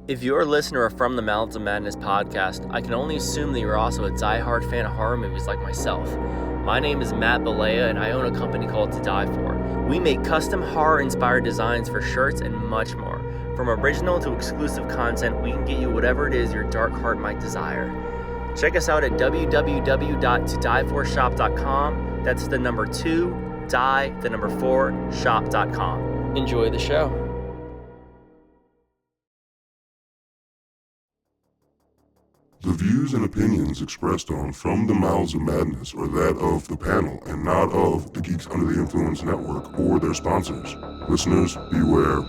If you're a listener of From the Mouths of Madness podcast, I can only assume that you're also a diehard fan of horror movies like myself. My name is Matt Balea, and I own a company called To Die For. We make custom horror-inspired designs for shirts and much more. From original to exclusive content, we can get you whatever it is your dark heart might desire. Check us out at www.todieforshop.com. That's the number 2, die, the number 4, shop.com. Enjoy the show. The views and opinions expressed on From the Mouths of Madness are that of the panel and not of the Geeks Under the Influence Network or their sponsors. Listeners, beware.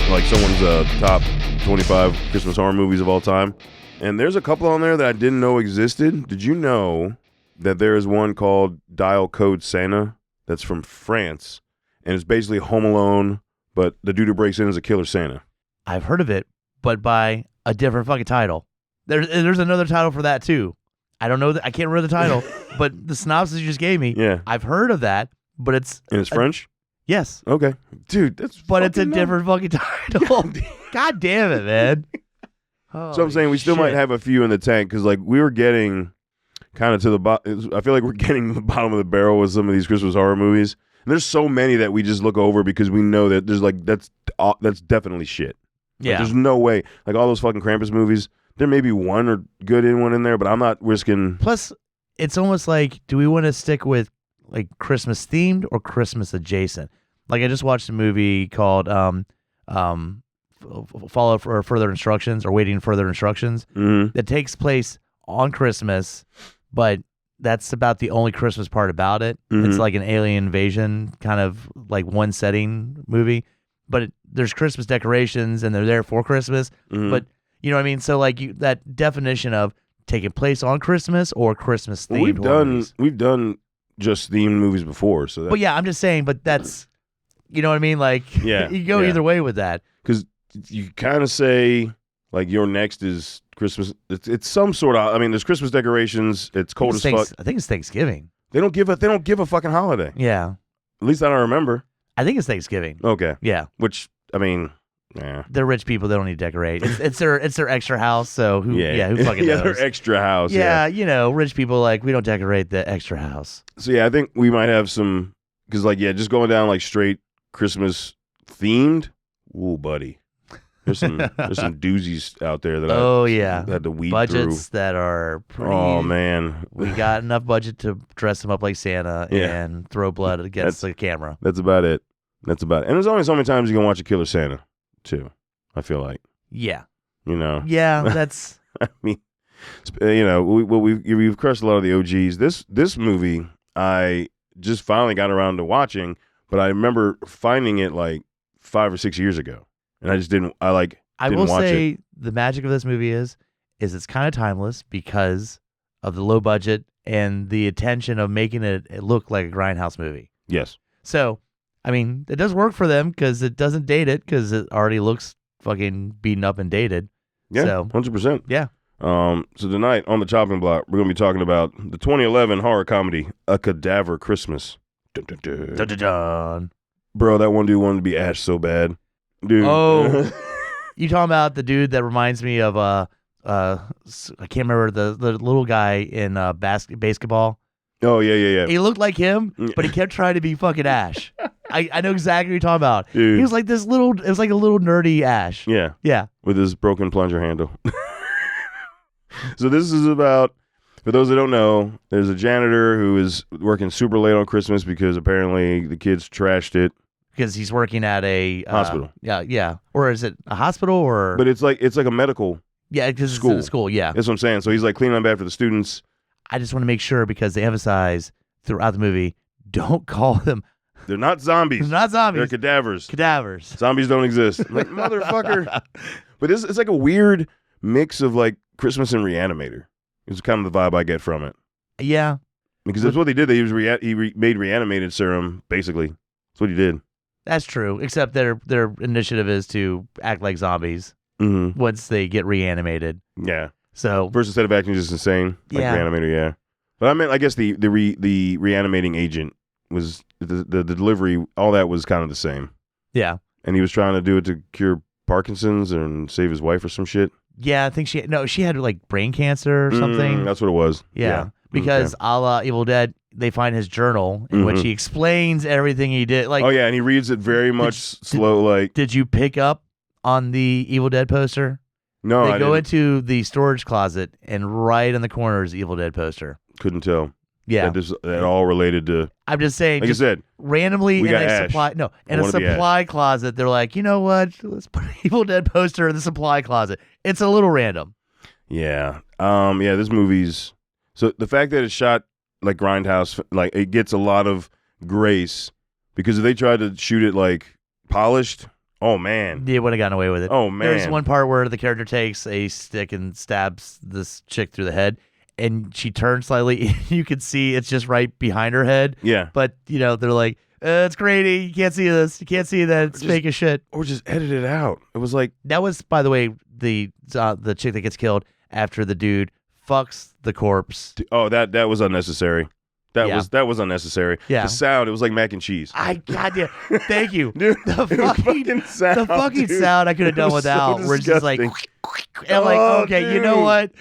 Like someone's top 25 Christmas horror movies of all time. And there's a couple on there that I didn't know existed. Did you know that there is one called Dial Code Santa that's from France? And it's basically Home Alone, but the dude who breaks in is a killer Santa. I've heard of it, but by a different fucking title. There's another title for that too. I don't know. I can't remember the title, but the synopsis you just gave me, Yeah. I've heard of that, but it's... And it's French? Yes. Okay. Dude, that's But it's a fucking different fucking title. God damn it, man. So I'm saying we still might have a few in the tank because, like, we were getting kind of to the bottom. I feel like we're getting to the bottom of the barrel with some of these Christmas horror movies. And there's so many that we just look over because we know that there's like that's definitely shit. Like, Yeah. there's no way. Like all those fucking Krampus movies, there may be one or good in one in there, but I'm not risking. Plus, it's almost like, do we want to stick with like Christmas themed or Christmas adjacent? Like I just watched a movie called Follow for Further Instructions or Waiting Further Instructions that takes place on Christmas, but that's about the only Christmas part about it. It's like an alien invasion kind of like one setting movie, but there's Christmas decorations and they're there for Christmas. But you know what I mean? So like that definition of taking place on Christmas or Christmas themed. We've done just themed movies before, so. But yeah, I'm just saying. But that's, you know what I mean? Like, Yeah, you go yeah. either way with that. Because you kind of say like your next is Christmas. It's some sort of. I mean, there's Christmas decorations. It's cold as fuck. I think it's Thanksgiving. They don't give a fucking holiday. Yeah, At least I don't remember. I think it's Thanksgiving. Okay. Yeah, Which I mean, yeah. they're rich people. They don't need to decorate. It's their extra house. So who fucking yeah, knows? their extra house. Yeah, you know, rich people like we don't decorate the extra house. So yeah, I think we might have some because like just going down like straight Christmas themed. Ooh, buddy. There's some doozies out there that I had to weed budgets through. that are pretty. Oh man, we got enough budget to dress them up like Santa Yeah. and throw blood against the camera. That's about it. And there's only so many times you can watch a killer Santa, too. I feel like, Yeah, you know. yeah, that's. I mean, you know, we've crushed a lot of the OGs. This movie, I just finally got around to watching, but I remember finding it like 5 or 6 years ago, and I just didn't. I will watch say it. the magic of this movie is it's kind of timeless because of the low budget and the attention of making it look like a grindhouse movie. Yes. So, I mean, it does work for them because it doesn't date it because it already looks fucking beaten up and dated. Yeah. So, 100%. yeah. So tonight on the chopping block, we're gonna be talking about the 2011 horror comedy A Cadaver Christmas. Dun, dun, dun. Dun, dun, dun. Bro, that one dude wanted to be Ash so bad. Dude. Oh, you talking about the dude that reminds me of I can't remember the little guy in basketball. Oh yeah. He looked like him, but he kept trying to be fucking Ash. I know exactly what you're talking about. Dude. He was like it was like a little nerdy Ash. Yeah. Yeah. With his broken plunger handle. So this is about, for those that don't know, there's a janitor who is working super late on Christmas because apparently the kids trashed it. Because he's working at a Hospital. Yeah. Or is it a hospital or? But it's like a medical. Yeah, because it's school. in a school. Yeah. That's what I'm saying. So he's like cleaning up after the students. I just want to make sure because they emphasize throughout the movie, don't call them. They're not zombies. They're not zombies. They're cadavers. Cadavers. Zombies don't exist. I'm like, motherfucker. But it's like a weird mix of like Christmas and Reanimator. It's kind of the vibe I get from it. Yeah. Because that's what they did. He made reanimated serum, basically. That's what he did. That's true, except their initiative is to act like zombies once they get reanimated. Yeah. So first, instead of acting just insane, like reanimator, yeah. But I meant, I guess the reanimating agent was the delivery. All that was kind of the same. Yeah. And he was trying to do it to cure Parkinson's and save his wife or some shit. Yeah, I think she had like brain cancer or something. That's what it was. Yeah. Because a la Evil Dead, they find his journal in which he explains everything he did. Like, oh yeah, and he reads it very much slow. Like, did you pick up on the Evil Dead poster? No, they go into the storage closet, and right in the corner is the Evil Dead poster. Couldn't tell. Yeah, that all related to. I'm just saying, like I said, randomly in a supply closet, they're like, you know what? Let's put an Evil Dead poster in the supply closet. It's a little random. Yeah. Yeah. This movie's so the fact that it's shot like Grindhouse, like it gets a lot of grace because if they tried to shoot it like polished, oh man, they would have gotten away with it. Oh man, there's one part where the character takes a stick and stabs this chick through the head. And she turns slightly. You can see it's just right behind her head. Yeah. But, they're like, it's grainy. You can't see this. You can't see that. It's fake as shit. Or just edit it out. It was like. That was, by the way, the chick that gets killed after the dude fucks the corpse. Oh, that was unnecessary. That was unnecessary. Yeah. The sound, it was like mac and cheese. Goddamn. Thank you. Dude, the fucking sound I could have done without. So where it's just like. And I'm like, okay, dude. You know what?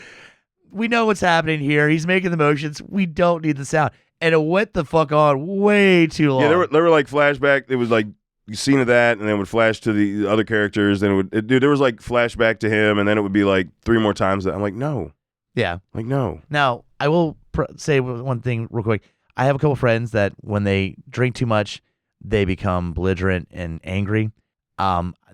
We know what's happening here. He's making the motions. We don't need the sound. And it went the fuck on way too long. Yeah, there were like flashback. It was like scene of that, and then it would flash to the other characters. Then there was like flashback to him, and then it would be like 3 more times that. I'm like, no. Yeah. Like, no. Now, I will say one thing real quick. I have a couple friends that when they drink too much, they become belligerent and angry.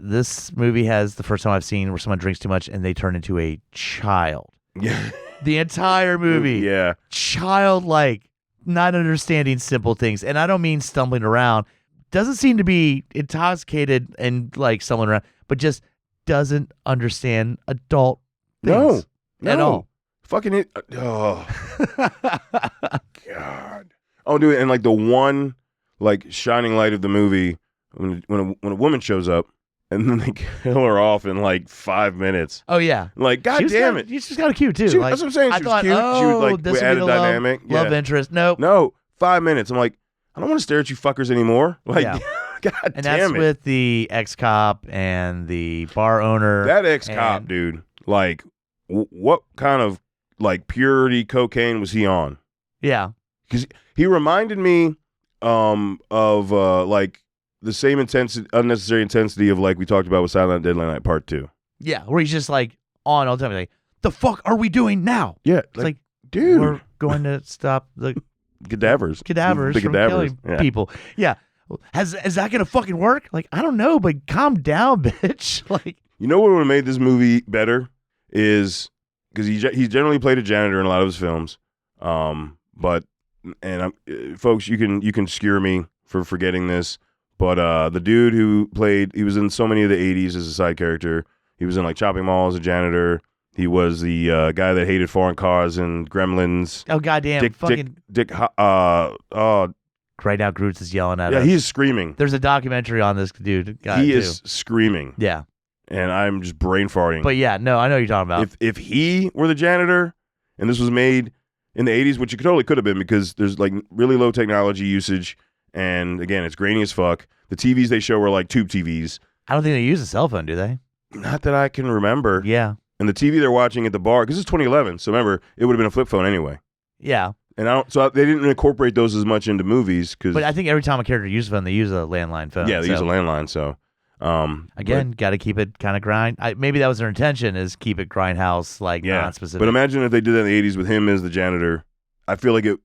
This movie has the first time I've seen where someone drinks too much and they turn into a child. Yeah. The entire movie. Yeah. Childlike, not understanding simple things. And I don't mean stumbling around. Doesn't seem to be intoxicated and like stumbling around, but just doesn't understand adult things. No. At all. Fucking it. Oh. God. Oh, dude. And like the one like shining light of the movie when a woman shows up. And then they kill her off in like 5 minutes. Oh, yeah. Like, God damn it. She's kind of cute, too. That's what I'm saying. She was cute. She was like, this added dynamic. Love interest. Nope. No, 5 minutes. I'm like, I don't want to stare at you fuckers anymore. Like, God damn it. And that's with the ex-cop and the bar owner. That ex-cop, dude. Like, what kind of, like, purity cocaine was he on? Yeah. Because he reminded me of, like, the same unnecessary intensity of like we talked about with Silent Deadly Night Part 2. Yeah, where he's just like on all the time, like, the fuck are we doing now? Yeah, it's like, dude, we're going to stop the cadavers from killing people. Yeah, is that gonna fucking work? Like, I don't know, but calm down, bitch. Like, you know what would have made this movie better is because he generally played a janitor in a lot of his films, but folks, you can skewer me for forgetting this. But the dude who he was in so many of the 80s as a side character. He was in like Chopping Mall as a janitor. He was the guy that hated foreign cars and Gremlins. Oh, goddamn. Dick. Right now, Groot's is yelling at us. Yeah, he's screaming. There's a documentary on this dude. He is screaming. Yeah. And I'm just brain farting. But yeah, no, I know what you're talking about. If he were the janitor and this was made in the 80s, which it totally could have been because there's like really low technology usage. And again, it's grainy as fuck. The TVs they show were like tube TVs. I don't think they use a cell phone, do they? Not that I can remember. Yeah. And the TV they're watching at the bar, because it's 2011, so remember, it would have been a flip phone anyway. Yeah. And so they didn't incorporate those as much into movies. But I think every time a character uses a phone, they use a landline phone. Yeah, they use a landline, so. Again, got to keep it kind of grind. Maybe that was their intention, is keep it grindhouse, like non-specific. But imagine if they did that in the 80s with him as the janitor. I feel like it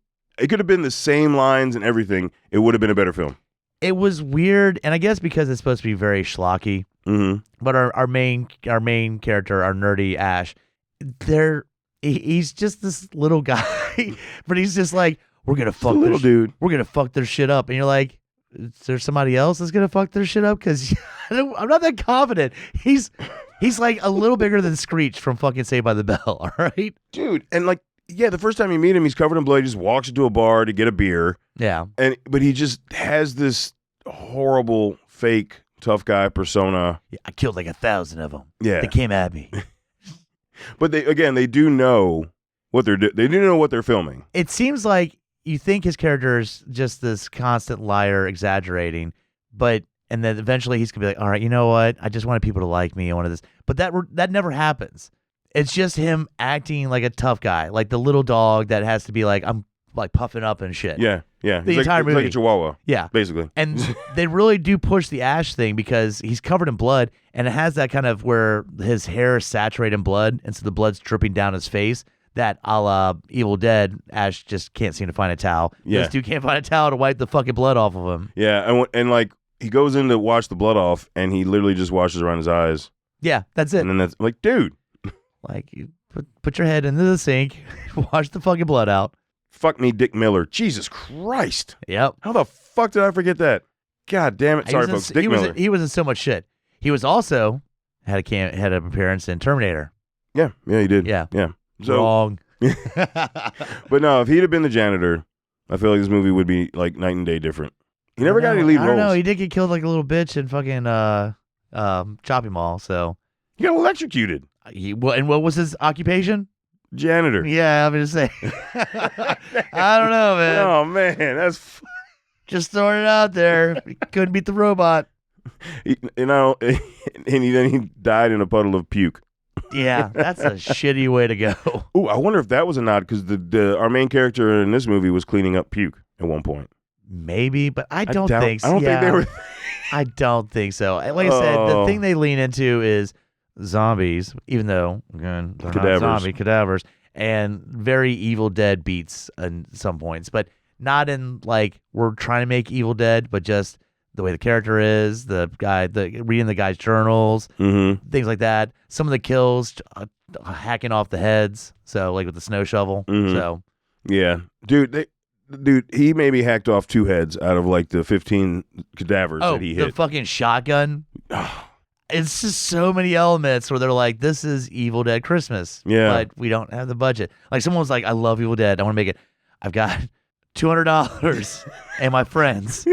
could have been the same lines and everything. It would have been a better film. It was weird, and I guess because it's supposed to be very schlocky. Mm-hmm. But our main character, our nerdy Ash, he's just this little guy, but he's just like, we're gonna fuck little dude. We're gonna fuck their shit up, and you're like, is there somebody else that's gonna fuck their shit up? Because I'm not that confident. He's like a little bigger than Screech from fucking Saved by the Bell. All right, dude, and like Yeah, the first time you meet him, he's covered in blood. He just walks into a bar to get a beer. Yeah. But he just has this horrible, fake, tough guy persona. Yeah, I killed like 1,000 of them. Yeah. They came at me. But they do know what they're doing. They do know what they're filming. It seems like you think his character is just this constant liar, exaggerating, and then eventually he's gonna be like, all right, you know what? I just wanted people to like me. I wanted this, but that never happens. It's just him acting like a tough guy, like the little dog that has to be like, I'm like puffing up and shit. Yeah. The entire movie. He's like a chihuahua. Yeah. Basically. And they really do push the Ash thing because he's covered in blood, and it has that kind of where his hair is saturated in blood, and so the blood's dripping down his face. That a la Evil Dead, Ash just can't seem to find a towel. Yeah. This dude can't find a towel to wipe the fucking blood off of him. Yeah, and like he goes in to wash the blood off, and he literally just washes around his eyes. Yeah, that's it. And then that's like, dude. Like, you put your head into the sink, wash the fucking blood out. Fuck me, Dick Miller. Jesus Christ. Yep. How the fuck did I forget that? God damn it. Sorry, folks. Dick Miller. He was in so much shit. He was also had an appearance in Terminator. Yeah, he did. Yeah. So, Wrong. But no, if he'd have been the janitor, I feel like this movie would be like night and day different. He never got any lead roles. I don't know. He did get killed like a little bitch in fucking Chopping Mall. So he got electrocuted. And what was his occupation? Janitor. Yeah, I'm gonna say. I don't know, man. Oh man, that's just throwing it out there. He couldn't beat the robot. And then he died in a puddle of puke. Yeah, that's a shitty way to go. Ooh, I wonder if that was a nod because our main character in this movie was cleaning up puke at one point. Maybe, but I don't think so. I don't think they were. I don't think so. Like I said, the thing they lean into is zombies, even though again, they're not zombie cadavers, and very Evil Dead beats in some points, but not in like we're trying to make Evil Dead, but just the way the character is, reading the guy's journals, things like that. Some of the kills, hacking off the heads, so like with the snow shovel. So yeah, dude, he maybe hacked off 2 heads out of like the 15 cadavers that he hit. The fucking shotgun. It's just so many elements where they're like, this is Evil Dead Christmas. Yeah. But we don't have the budget. Like someone was like, I love Evil Dead. I want to make it. I've got $200 and my friends.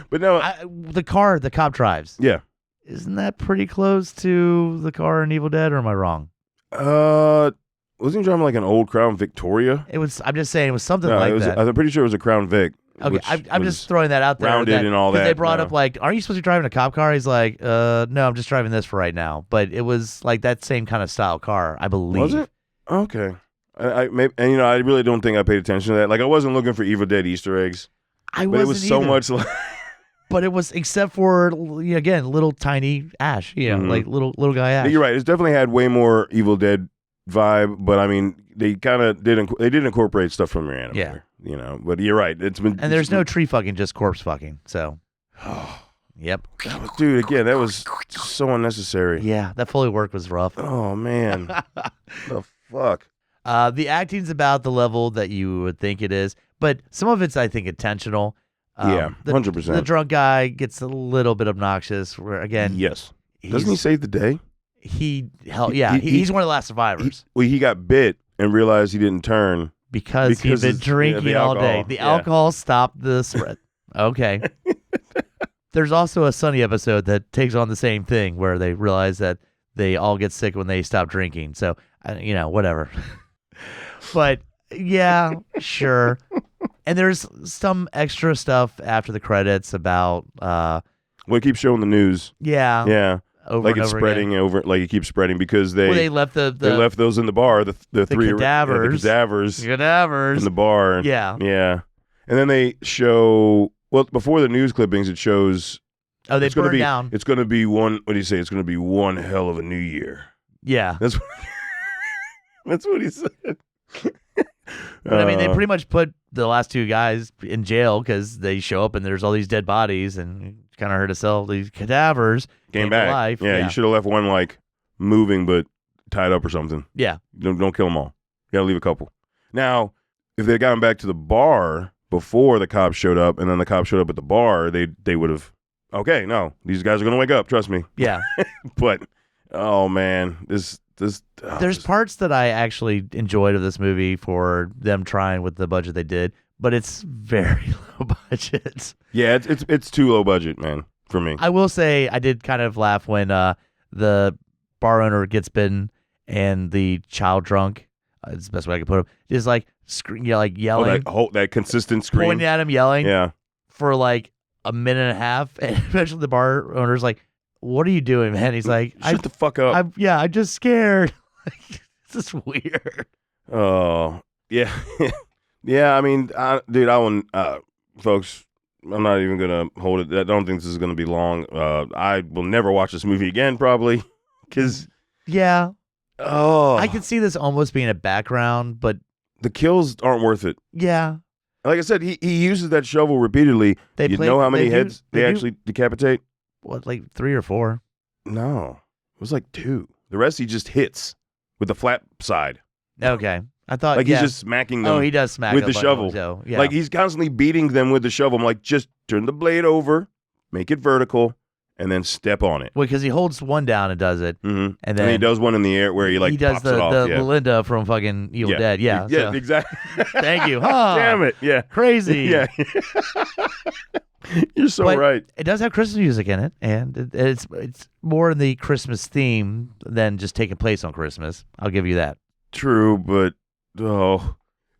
But no. The car the cop drives. Yeah. Isn't that pretty close to the car in Evil Dead, or am I wrong? Wasn't he driving like an old Crown Victoria? It was. I'm just saying it was something like that. I'm pretty sure it was a Crown Vic. Okay, I'm just throwing that out there. Rounded and all that. They brought up like, aren't you supposed to be driving a cop car? He's like, no, I'm just driving this for right now. But it was like that same kind of style car, I believe. Was it? Okay. I really don't think I paid attention to that. Like I wasn't looking for Evil Dead Easter eggs. But it was so much like. But it was, except for again, little tiny Ash, like little guy Ash. You're right. It's definitely had way more Evil Dead vibe, but I mean, they kind of did incorporate stuff from your anime. Yeah. But you're right. And there's no tree fucking, just corpse fucking. So, yep. Dude, again, that was so unnecessary. Yeah, that Foley work was rough. Oh man, the fuck. The acting's about the level that you would think it is, but some of it's, I think, intentional. 100%. The drunk guy gets a little bit obnoxious. Where again, yes, doesn't he save the day? He's one of the last survivors. He got bit and realized he didn't turn because he'd been drinking all day. The alcohol stopped the spread. Okay. There's also a Sunny episode that takes on the same thing where they realize that they all get sick when they stop drinking. So whatever. But yeah, sure. And there's some extra stuff after the credits about it keeps showing the news. Yeah. Yeah. Over like and it's over spreading again. over, like it keeps spreading because they left they left those in the bar. The three cadavers. The cadavers in the bar. Yeah. Yeah. And then they show before the news clippings, it shows. Oh, they burn down. It's going to be one. What do you say? It's going to be one hell of a new year. Yeah. That's what he said. But I mean, they pretty much put the last 2 guys in jail because they show up and there's all these dead bodies and kind of hurt to sell these cadavers. Came back. Life. Yeah, you should have left one like moving but tied up or something. Yeah. Don't kill them all. You got to leave a couple. Now, if they had gotten back to the bar before the cops showed up and then the cops showed up at the bar, they would have, okay, no, these guys are going to wake up. Trust me. Yeah. But, oh man, this There's parts that I actually enjoyed of this movie for them trying with the budget they did, but it's very low budget. Yeah, it's too low budget, man, for me. I will say I did kind of laugh when the bar owner gets bitten and the child drunk, it's the best way I could put him, is like yelling. That consistent scream. Pointing at him, yelling. Yeah. For like a minute and a half. And eventually the bar owner's like, what are you doing, man? He's like, shut the fuck up. I'm just scared. This is weird. Oh, yeah. Yeah, I mean, dude, I won't, folks, I'm not even going to hold it. I don't think this is going to be long. I will never watch this movie again, probably, because... Yeah. Oh. I could see this almost being a background, but... The kills aren't worth it. Yeah. Like I said, he uses that shovel repeatedly. You know how many heads they actually decapitate? What, like 3 or 4? No. It was like 2. The rest he just hits with the flat side. Okay. I thought, he's just smacking them. Oh, he does smack with the them shovel. So, yeah. Like he's constantly beating them with the shovel. I'm like, just turn the blade over, make it vertical, and then step on it. Well, because he holds one down and does it, mm-hmm. and then he does one in the air where he does pops it off. The Linda from fucking Evil Dead. Yeah, yeah, so. Exactly. Thank you. Huh. Damn it. Yeah. Crazy. Yeah. You're so but right. It does have Christmas music in it, and it's more in the Christmas theme than just taking place on Christmas. I'll give you that. True, but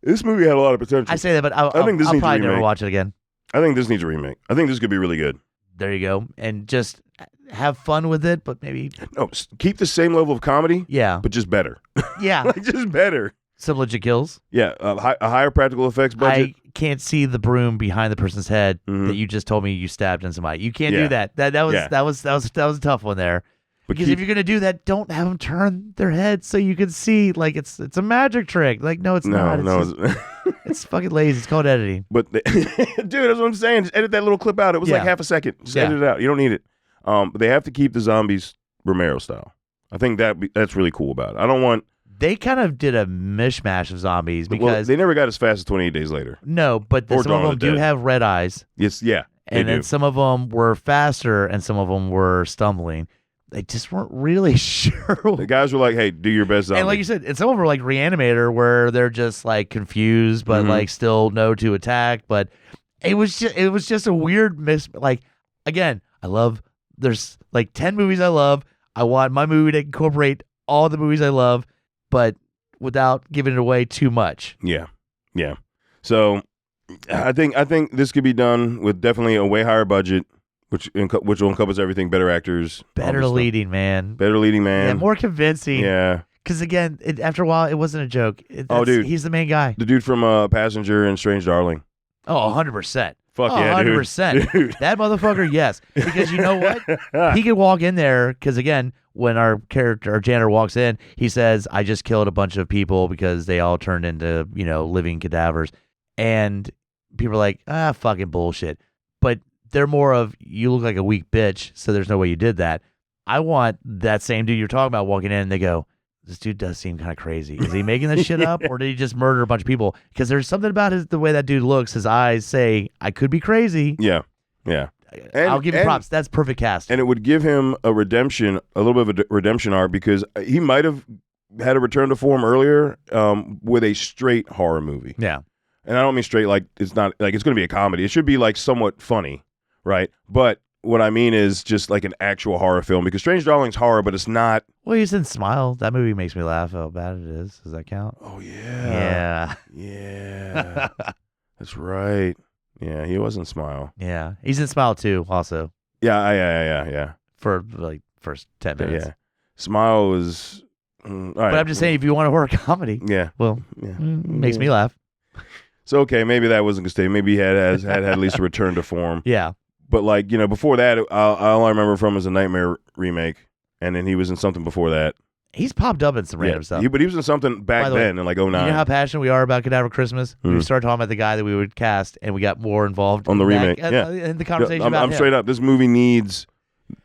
this movie had a lot of potential. I say that, but I'll probably never watch it again. I think this needs a remake. I think this could be really good. There you go, and just have fun with it, but maybe keep the same level of comedy. Yeah, but just better. Yeah, just better. Some legit kills. Yeah, a higher practical effects budget. I can't see the broom behind the person's head that you just told me you stabbed in somebody. You can't do that. That was a tough one there. Because if you're gonna do that, don't have them turn their head so you can see like it's a magic trick. Like no, it's not. It's fucking lazy. It's called editing. But dude, that's what I'm saying. Just edit that little clip out. It was like half a second. Just edit it out. You don't need it. But they have to keep the zombies Romero style. I think that's really cool about it. I don't want. They kind of did a mishmash of zombies because they never got as fast as 28 Days Later. No, but some of them do have red eyes. Yes, yeah. And then some of them were faster and some of them were stumbling. They just weren't really sure. The guys were like, hey, do your best zombie. And like you said, and some of them were like Reanimator where they're just like confused but like still know to attack. But it was just a weird like, again, there's like 10 movies I love. I want my movie to incorporate all the movies I love, but without giving it away too much. Yeah. Yeah. So I think this could be done with definitely a way higher budget. Which will encompass everything, better actors. Better leading man. Yeah, more convincing. Yeah. Because, again, after a while, it wasn't a joke. Dude. He's the main guy. The dude from Passenger and Strange Darling. Oh, 100%. Fuck yeah, 100%. Dude. That motherfucker, yes. Because you know what? He could walk in there, because, again, when our janitor walks in, he says, I just killed a bunch of people because they all turned into, living cadavers. And people are like, fucking bullshit. But they're more of, you look like a weak bitch, so there's no way you did that. I want that same dude you're talking about walking in and they go, this dude does seem kind of crazy. Is he making this shit up or did he just murder a bunch of people? Because there's something about the way that dude looks. His eyes say, I could be crazy. Yeah, yeah. I'll give you props. That's perfect cast. And it would give him a little bit of a redemption arc because he might have had a return to form earlier with a straight horror movie. Yeah. And I don't mean straight like it's not like it's going to be a comedy. It should be like somewhat funny. Right. But what I mean is just like an actual horror film because Strange Darling's horror, but it's not. Well, he's in Smile. That movie makes me laugh how bad it is. Does that count? Oh, yeah. Yeah. That's right. Yeah. He was in Smile. Yeah. He's in Smile too, also. Yeah. For like first 10 minutes. Yeah. Smile was. All right. But I'm just saying, if you want a horror comedy. Yeah. Well, makes me laugh. So, okay, maybe that wasn't going to stay. Maybe he had at least a return to form. Yeah. But, like, before that, all I remember from is a Nightmare remake. And then he was in something before that. He's popped up in some random stuff. But he was in something back then in, like, 09. You know how passionate we are about Cadaver Christmas? We started talking about the guy that we would cast, and we got more involved on the remake. In the conversation about I'm straight up. This movie needs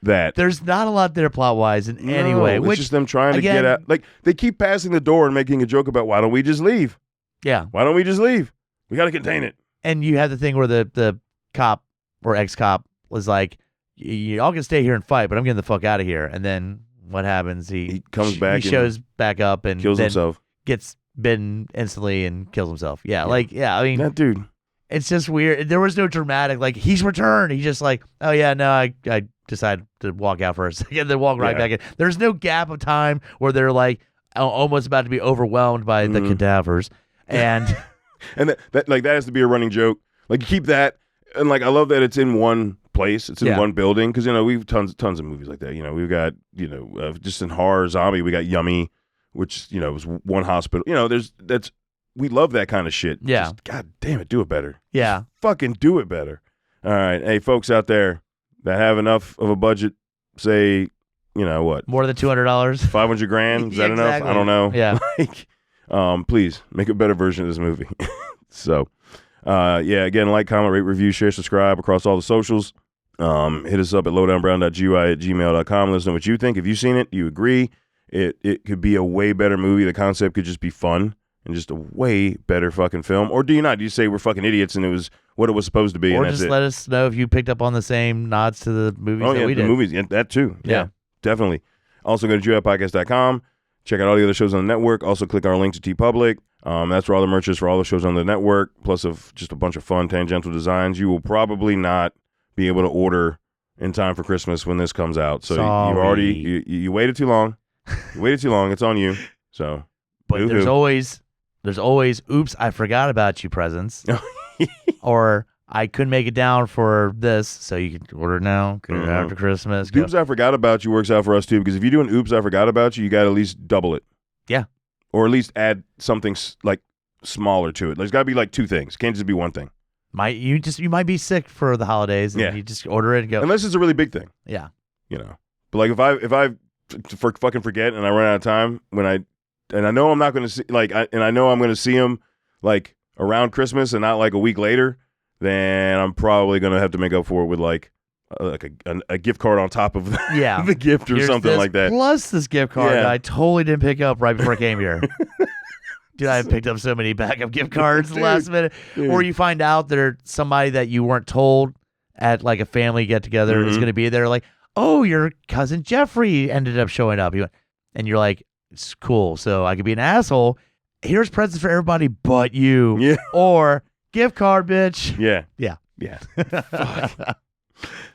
that. There's not a lot there plot-wise in any way. It's just them trying to get out. Like, they keep passing the door and making a joke about, why don't we just leave? Yeah. Why don't we just leave? We got to contain it. And you have the thing where the cop or ex-cop was like, y'all can stay here and fight, but I'm getting the fuck out of here. And then what happens? He comes back. He shows back up and kills then himself. Gets bitten instantly and kills himself. Yeah, Yeah. I mean, That dude. it's just weird. There was no dramatic, like, he's returned. He's just like, oh, yeah, no, I decided to walk out for a second, then walk right back in. There's no gap of time where they're, like, almost about to be overwhelmed by the cadavers. And and that has to be a running joke. Like, you keep that, and, like, I love that it's in one place. It's in one building, because, we've tons of movies like that. We've got, just in horror, zombie, we got Yummy, which, was one hospital. We love that kind of shit. Yeah. Just, God damn it, do it better. Yeah. Just fucking do it better. All right. Hey, folks out there that have enough of a budget, say, what? More than $200. 500 grand? Is that enough? I don't know. Yeah. Please make a better version of this movie. So, again, like, comment, rate, review, share, subscribe across all the socials. Hit us up at lowdownbrown.gy@gmail.com. Let us know what you think. If you've seen it, you agree it could be a way better movie. The concept could just be fun and just a way better fucking film. Or do you not? Do you say we're fucking idiots and it was what it was supposed to be? Or and just that's let us know if you picked up on the same nods to the movies that we did. The movies. Yeah, that too. Yeah, definitely. Also, go to GYPodcast.com. Check out all the other shows on the network. Also, click our link to TeePublic. That's where all the merch is for all the shows on the network, plus of just a bunch of fun tangential designs. You will probably not be able to order in time for Christmas when this comes out. So you've already you waited too long. You waited too long. It's on you. So, but there's always oops, I forgot about you presents. Or I couldn't make it down for this, so you can order it now. Get it after Christmas. Oops, I forgot about you works out for us too, because if you do an oops, I forgot about you, you got to at least double it. Yeah. Or at least add something like smaller to it. There's got to be like two things. Can't just be one thing. You might be sick for the holidays, and you just order it and go. Unless it's a really big thing. Yeah. But like if I fucking forget and I run out of time and I know I'm not going to see I know I'm going to see him like around Christmas and not like a week later, then I'm probably going to have to make up for it with like a gift card on top of the gift or something like that. Plus this gift card that I totally didn't pick up right before I came here. Dude, I picked up so many backup gift cards last minute. Dude. Or you find out there's somebody that you weren't told at like a family get together is going to be there. Like, oh, your cousin Jeffrey ended up showing up. And you're like, it's cool. So I could be an asshole. Here's presents for everybody but you. Yeah. Or gift card, bitch. Yeah. Yeah. Yeah. Fuck.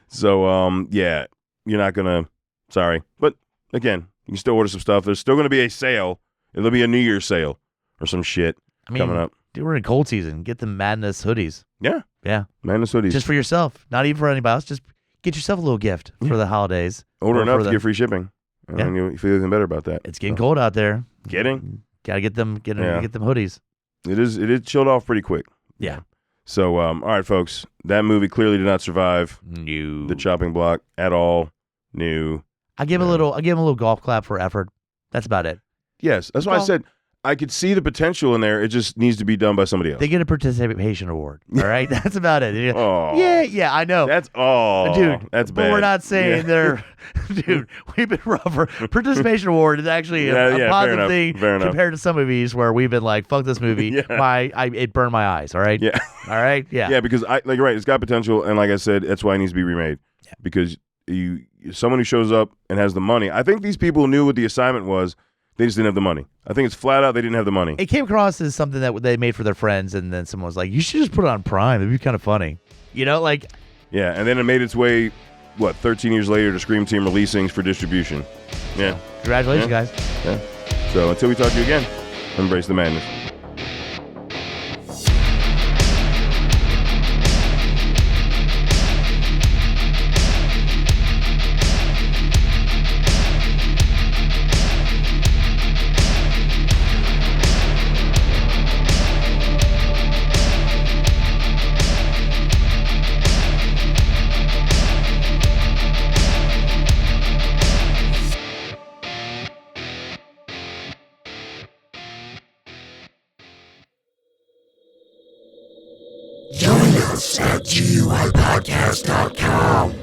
So, you're not going to, sorry. But again, you can still order some stuff. There's still going to be a sale. It'll be a New Year's sale or some shit coming up. Dude, we're in cold season. Get the Madness hoodies. Yeah. Yeah. Madness hoodies. Just for yourself. Not even for anybody else. Just get yourself a little gift for the holidays. Order enough to get free shipping. And you feel even better about that. It's getting cold out there. Gotta get them hoodies. It is chilled off pretty quick. Yeah. So all right, folks. That movie clearly did not survive the chopping block at all. I give him a little golf clap for effort. That's about it. Yes. That's why I said I could see the potential in there. It just needs to be done by somebody else. They get a participation award. All right, that's about it. Oh, yeah, I know. That's dude. That's bad. But we're not saying they're, dude. We've been rougher. Participation award is actually a positive thing compared to some movies where we've been like, "Fuck this movie." It burned my eyes. All right. Yeah. All right. Yeah. Yeah, because you're right. It's got potential, and like I said, that's why it needs to be remade. Yeah. Because someone who shows up and has the money. I think these people knew what the assignment was. They just didn't have the money. I think it's flat out they didn't have the money. It came across as something that they made for their friends, and then someone was like, "You should just put it on Prime. It'd be kind of funny." Like. Yeah, and then it made its way, 13 years later to Scream Team releasing for distribution. Yeah. Congratulations, guys. Yeah. So until we talk to you again, embrace the madness. Join us at GUIPodcast.com.